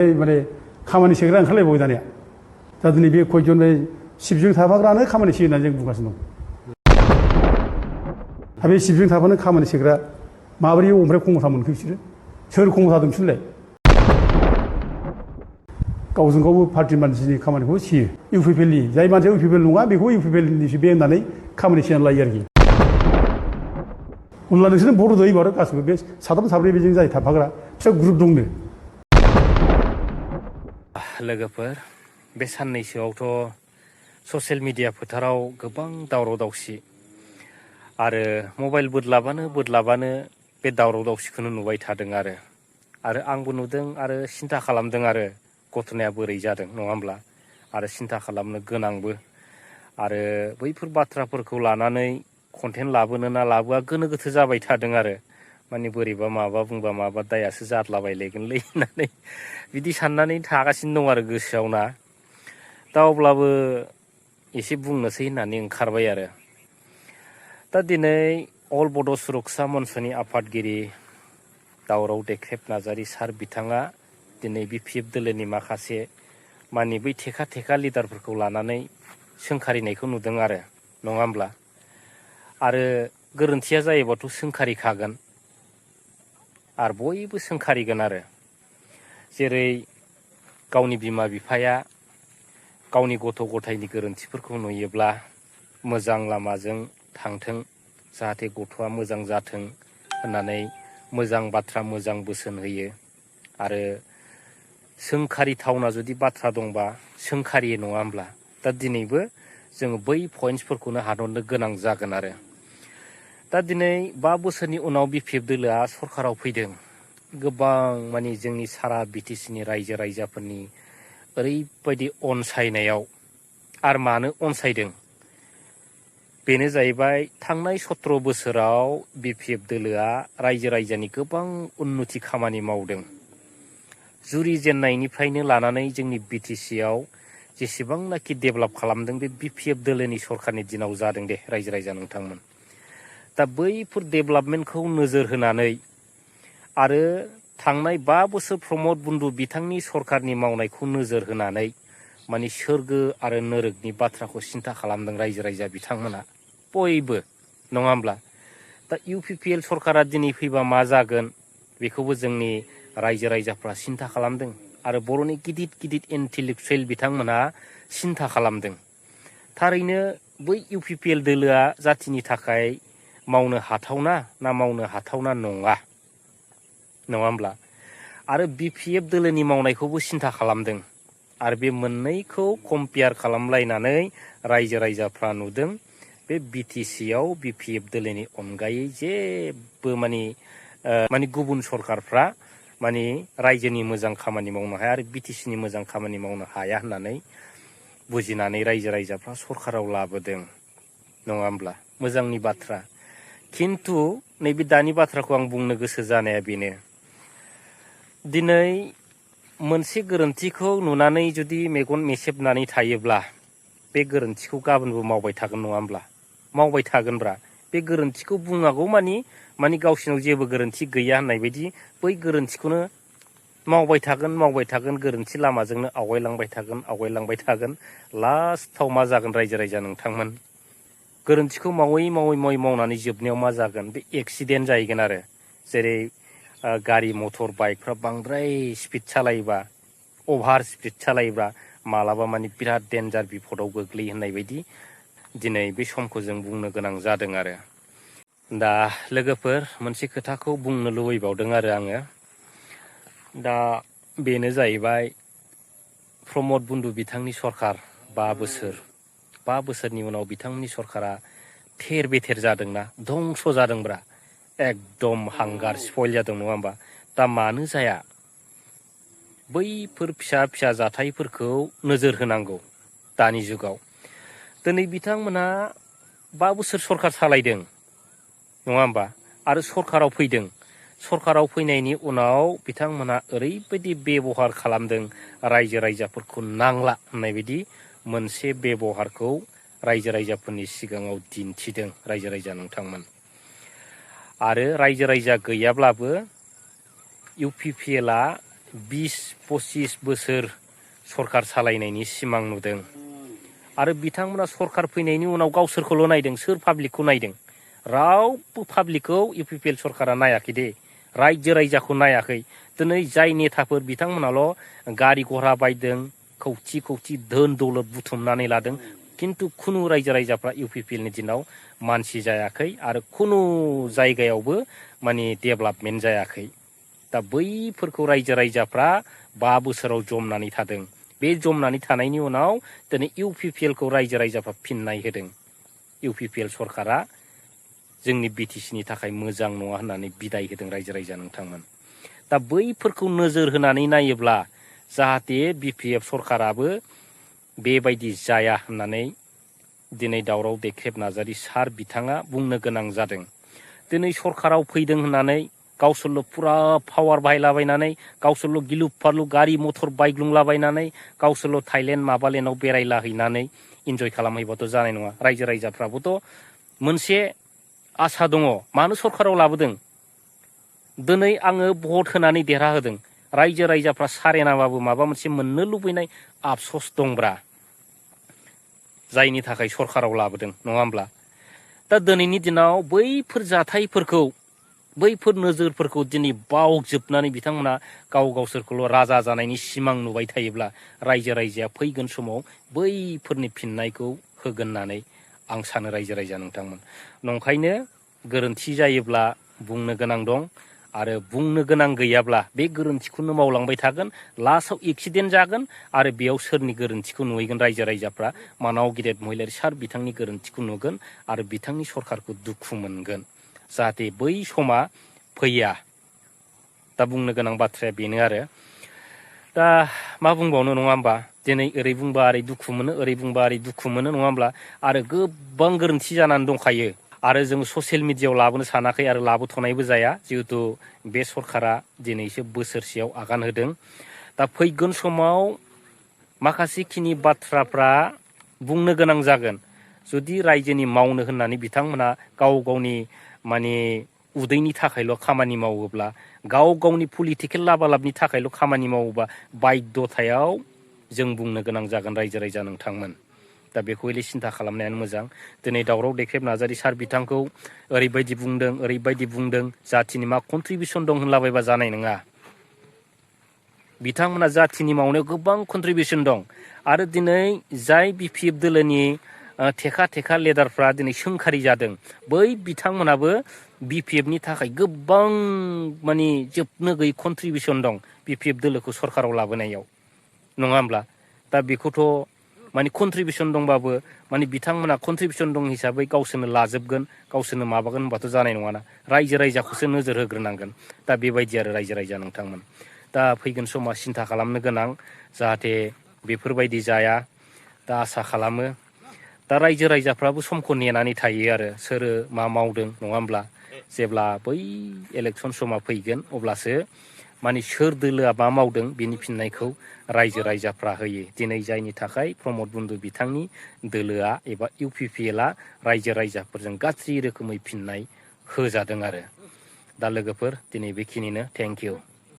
माने खामानि सेग्रा ओंखारलायबावबाय दानिया दा दिनै बे कयजन बे शिबजों थाफाग्रानो खामानि सेयो होननानै जों बुंगासिनो दं। दा बे शिबजों थाफानो खामानि सेग्रा माबोरै ओमफ्राय खमथा मोनखो बिसोरो सोर खमथा दं बिसोरलाय गावजों गावबो पार्टी मानसिनि खामानिखौ सेयो इउपिपिएलनि जाय मानसिया इउपिपिएल नङा बेखौ इउपिपिएलनिसो बे होननानै खामानि सेना लायो आरोखि। अब्ला नोंसोरनो भट होयो आरो गासिबो बे साथाम साब्रै बेजों जाय थाफाग्रा फिसा ग्रुप दंनो। लोगोफोर बे साननैसोआवथ' ससियेल मिडिया फोथाराव गोबां दावराव दावसि आरो मबाइल बोदलाबानो बे दावराव दावसिखौनो नुबाय थादों आरो आंबो नुदों आरो सिन्था खालामदों आरो घटनाया बोरै जादों नङा होमब्ला आरो सिन्था खालामनो गोनांबो आरो बैफोर बाथ्राफोरखौ लानानै कन्टेन्ट लाबोनो ना लाबोआ गोनो गोथो जाबाय थादों आरो माने बोरैबा माबा बुंबा माबा दायासो जाद्लाबायलायगोनलै होननानै बिदि साननानै थागासिनो दं आरो गोसोआव ना। दा अब्लाबो एसे बुंनोसै होननानै ओंखारबाय आरो दा दिनै अल बड' सुरक्षा मन्चनि आफादगिरि दावराव देख्रेब नार्जारि सार बिथाङा दिनै BPF दोलोनि माखासे माने बै थेखा लिडारफोरखौ लानानै सोंखारिनायखौ नुदों आरो नङा होमब्ला आरो गोरोन्थिया जायोबाथ' सोंखारिखागोन आरो बयबो सोंखारिगोन आरो जेरै गावनि बिमा बिफाया गावनि गथ' गथायनि गोरोन्थिफोरखौ नुयोब्ला मोजां लामाजों थांथों जाहाथे गथ'आ मोजां जाथों होननानै मोजां बाथ्रा मोजां बोसोन होयो आरो सोंखारिथावना जुदि बाथ्रा दंबा सोंखारियो नङा होमब्ला दा दिनैबो जोङो बै पइन्ट्सफोरखौनो हादरनो गोनां जागोन आरो दा दिनै 5 बोसोरनि उनाव BPF दोलोआ सरकाराव फैदों गोबां माने जोंनि सारा BTCनि रायजो राजाफोरनि ओरैबायदि अनसायनायाव आरो मानो अनसायदों बेनो जाहैबाय थांनाय 17 बोसोराव BPF दोलोआ रायजो राजानि गोबां उन्नति खामानि मावदों। जुरि जेननायनिफ्रायनो लानानै जोंनि BTCआव जेसेबांनाखि डेभेलप खालामदों बे BPF दोलोनि सरकारनि दिनाव जादों दे रायजो राजा नोंथांमोन। दा बैफोर डेभेलपमेन्टखौ नोजोर होनानै आरो थांनाय 5 बोसोर प्रमद बन्दु बिथांनि सरकारनि मावनायखौ नोजोर होनानै माने सोरगो आरो नोरोगनि बाथ्राखौ सिन्था खालामदों रायजो राजा बिथांमोना बयबो नङा होमब्ला दा UPPL सरकारा दिनै फैबा मा जागोन बेखौबो जोंनि रायजो राजाफ्रा सिन्था खालामदों आरो बर'नि गिदिर इन्टेलेक्सुयेल बिथांमोना सिन्था खालामदों। थारैनो बै UPPL दोलोआ जाथिनि थाखाय मावनो हाथावना ना मावनो हाथावना नङा होमब्ला आरो BPF दोलोनि मावनायखौबो सिन्था खालामदों आरो बे मोननैखौ कम्पेयार खालामलायनानै रायजो राजाफ्रा नुदों बे BTCआव BPF दोलोनि अनगायै जेबो माने गुबुन सरकारफ्रा माने रायजोनि मोजां खामानि मावनो हाया आरो BTCनि मोजां खामानि मावनो हाया होननानै बुजिनानै रायजो राजाफ्रा सरकाराव लाबोदों नङा होमब्ला मोजांनि बाथ्रा खिन्थु नैबे दानि बाथ्राखौ आं बुंनो गोसो जानाया बेनो दिनै मोनसे गोरोन्थिखौ नुनानै जुदि मेगन मेसेबनानै थायोब्ला बे गोरोन्थिखौ गाबोनबो मावबाय थागोन नङा होमब्ला मावबाय थागोनब्रा बे गोरोन्थिखौ बुङागौ मानि गावसिनाव जेबो गोरोन्थि गैया होननाय बायदि बै गोरोन्थिखौनो मावबाय थागोन गोरोन्थि लामाजोंनो आवगायलांबाय थागोन लास्टआव मा जागोन रायजो राजा नोंथांमोन गोरोन्थिखौ मावै मावनानै जोबनायाव मा जागोन बे एक्सिडेन्ट जाहैगोन आरो जेरै गारि मटर बाइकफ्रा बांद्राय स्पिड सालायोबा अभार स्पिड सालायोब्ला मालाबा माने बिराद डेन्जार बिपदाव गोग्लैयो होननाय बायदि दिनै बे समखौ जों बुंनो गोनां जादों आरो दा लोगोफोर मोनसे खोथाखौ बुंनो लुबैबावदों आरो आङो दा बेनो जाहैबाय प्रमद बन्दु बिथांनि सरकार 5 बोसोरनि उनाव बिथांमोननि सरकारा थेर बेथेर जादोंना धंस जादोंब्रा एकदम हांगार स्पइल जादों नङा होमबा दा मानो जाया बैफोर फिसा जाथायफोरखौ नोजोर होनांगौ दानि जुगाव दिनै बिथांमोना 5 बोसोर सरकार सालायदों नङा होमबा आरो सरकाराव फैनायनि उनाव बिथांमोना ओरैबायदि बेबहार खालामदों रायजो राजाफोरखौ नांला होननाय बायदि मोनसे बेबहारखौ रायजो राजाफोरनि सिगाङाव दिन्थिदों रायजो राजा नोंथांमोन आरो रायजो राजा गैयाब्लाबो UPPLआ 20-25 बोसोर सरखार सालायनायनि सिमां नुदों आरो बिथांमोना सरखार फैनायनि उनाव गावसोरखौल' नायदों सोर पाब्लिकखौ नायदों रावबो पाब्लिकखौ इउपिपिएल सरखारा नायाखै दे रायजो राजाखौ नायाखै दिनै जाय नेताफोर बिथांमोनाल' गारि घरा बायदों खौथि खौथि धोन दौलत बुथुमनानै लादों किन्तु खुनु रायजो राजाफ्रा इउपिपिएलनि दिनाव मानसि जायाखै आरो खुनु जायगायावबो माने डेभेलपमेन्ट जायाखै दा बैफोरखौ रायजो राजाफ्रा 5 बोसोराव जमनानै थादों बे जमनानै थानायनि उनाव दिनै इउपिपिएलखौ रायजो राजाफ्रा फिननाय होदों इउपिपिएल सरकारा जोंनि बिटिसिनि थाखाय मोजां नङा होननानै बिदाय होदों रायजो राजा नोंथांमोन दा बैफोरखौ नोजोर होनानै नायोब्ला जाहाथे बिपिएफ सरकाराबो बेबायदि जाया होननानै दिनै दावराव देख्रेब नार्जारी सार बिथाङा बुंनो गोनां जादों दिनै सरकाराव फैदों होननानै गावसोरल' पुरा पावार बाहायलाबायनानै गावसोरल' गिलु फालु गारि मथर बायग्लुंलाबायनानै गावसोरल' थाइलेण्ड माबालेण्डआव बेरायलाहैनानै इन्जय खालामहैबाथ' जानाय नङा रायजो राजाफ्राबोथ' मोनसे आसा दङ मानो सरकाराव लाबोदों दिनै आङो भट होनानै देरहाहोदों रायजो राजाफ्रा सारेनाबाबो माबा मोनसे मोननो लुबैनाय आफस'स दंब्रा जायनि थाखाय सरकाराव लाबोदों नङा होमब्ला दा दिनैनि दिनाव बैफोर जाथायफोरखौ बैफोर नोजोरफोरखौ दिनै बावजोबनानै बिथांमोना गावसोरखौल' राजा जानायनि सिमां नुबाय थायोब्ला रायजो राजाया फैगोन समाव बैफोरनि फिननायखौ होगोन होननानै आं सानो रायजो राजा नोंथांमोन नंखायनो गोरोन्थि जायोब्ला बुंनो गोनां दं आरो बुंनो गोनां गैयाब्ला बे गोरोन्थिखौनो मावलांबाय थागोन लास्टआव एक्सिडेन्ट जागोन आरो बेयाव सोरनि गोरोन्थिखौ नुहैगोन रायजो राजाफ्रा मानाव गिदिर महिलारि सार बिथांनि गोरोन्थिखौ नुगोन आरो बिथांनि सरकारखौ दुखु मोनगोन जाहाथे बै समा फैया दा बुंनो गोनां बाथ्राया बेनो आरो दा मा बुंबावनो नङा होमबा दिनै ओरै बुंबा ओरै दुखु मोनो ओरै बुंबा ओरै दुखु मोनो नङा होमब्ला आरो गोबां गोरोन्थि जानानै दंखायो आरो जों ससियेल मिडियायाव लाबोनो सानाखै आरो लाबोथ'नायबो जाया जिहेतु बे सरकारा दिनैसो बोसोरसेयाव आगान होदों दा फैगोन समाव माखासेखिनि बाथ्राफ्रा बुंनो गोनां जागोन जुदि रायजोनि मावनो होननानै बिथांमोना गावनि माने उदैनि थाखायल' खामानि मावोब्ला गावनि पलिटिकेल लाबालाबनि थाखायल' खामानि मावोबा बायद्ध'थायाव जों बुंनो गोनां जागोन रायजो राजा नोंथांमोन दा बेखौ एले सिन्था खालामनायानो मोजां दिनै दावराव देख्रेब नार्जारी सार बिथांखौ ओरैबायदि बुंदों जाथिनि मा कन्ट्रिबिउसन दं होनलाबायबा जानाय नङा बिथांमोना जाथिनि मावनायाव गोबां कन्ट्रिबिउसन दं आरो दिनै जाय बिपिएफ दोलोनि थेखा लेडारफ्रा दिनै सोंखारि जादों बै बिथांमोनाबो बिपिएफनि थाखाय गोबां माने जोबनो गैयै कन्ट्रिबिउसन दं बिपिएफ दोलोखौ सरकाराव लाबोनायाव नङा होमब्ला दा बेखौथ' माने कन्ट्रिबिउसन दंबाबो माने बिथांमोना कन्ट्रिबिउसन दं हिसाबै गावसोरनो लाजोबगोन गावसोरनो माबागोन होनबाथ' जानाय नङाना रायजो राजाखौसो नोजोर होग्रोनांगोन दा बेबायदि आरो रायजो राजा नोंथांमोन दा फैगोन समा सिन्था खालामनो गोनां जाहाथे बेफोरबायदि जाया दा आसा खालामो दा रायजो राजाफ्राबो समखौ नेनानै थायो आरो सोरो मा मावदों नङा होमब्ला जेब्ला बै इलेक्सन समा फैगोन अब्लासो माने सोर दोलोआ मा मावदों बिनि फिननायखौ रायजो राजाफ्रा होयो दिनै जायनि थाखाय प्रमद बन्दु बिथांनि दोलोआ एबा इउपिपिएलआ रायजो राजाफोरजों गाज्रि रोखोमै फिननाय होजादों आरो दा लोगोफोर दिनै बेखिनिनो थेंक इउ